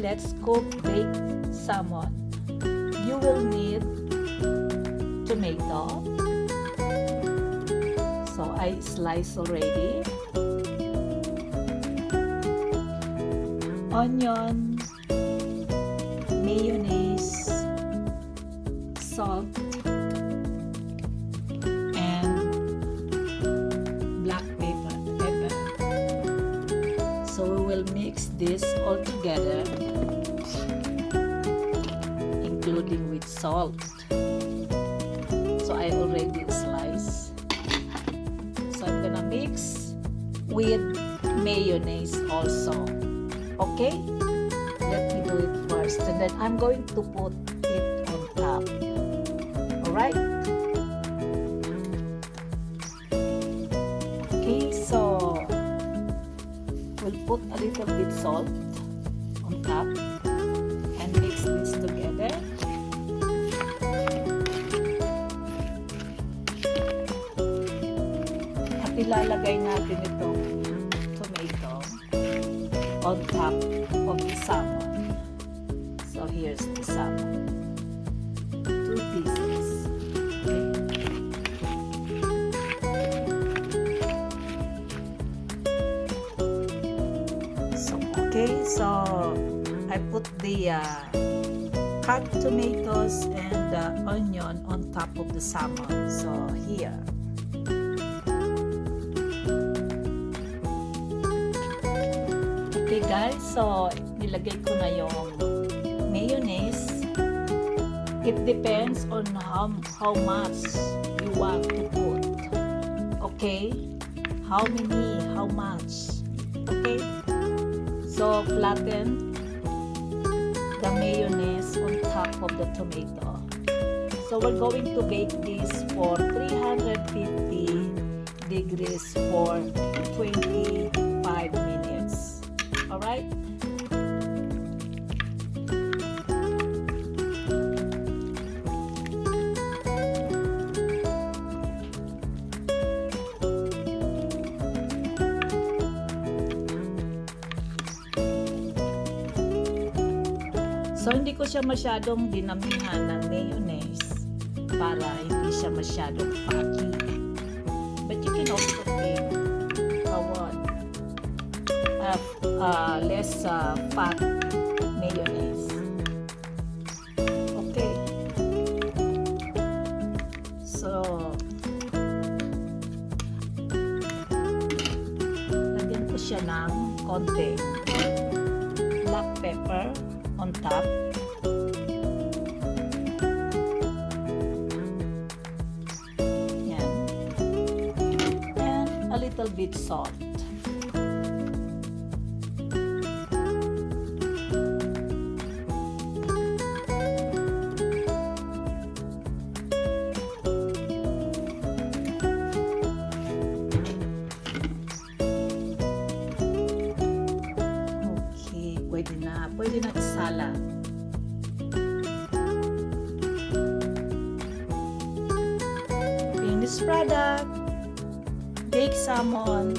let's cook baked salmon. You will need tomato. So I slice already. Onion, mayonnaise, salt, and black pepper. So we will mix this all together, including with salt. So I already sliced. So I'm gonna mix with mayonnaise also. Okay? Let me do it first, and then I'm going to put it on top. Alright? Okay, so we'll put a little bit salt on top and mix this together. At ilalagay natin itong tomato on top of the salmon. So here's the salmon. 2 pieces. So I put the cut tomatoes and onion on top of the salmon. So here. Okay guys, so nilagay ko na yung mayonnaise. It depends on how much you want to put. Okay? How many? How much? Okay? So flatten the mayonnaise on top of the tomato. So we're going to bake this for 350 degrees for 25 minutes. Alright? So hindi ko siya masyadong dinamihan ng mayonnaise para hindi siya masyadong fatty. But you can also take less fat mayonnaise. Okay. So lagyan ko siya ng konting black pepper on top. Yan. And a little bit salt. Pwede na isala. Finished product, baked salmon.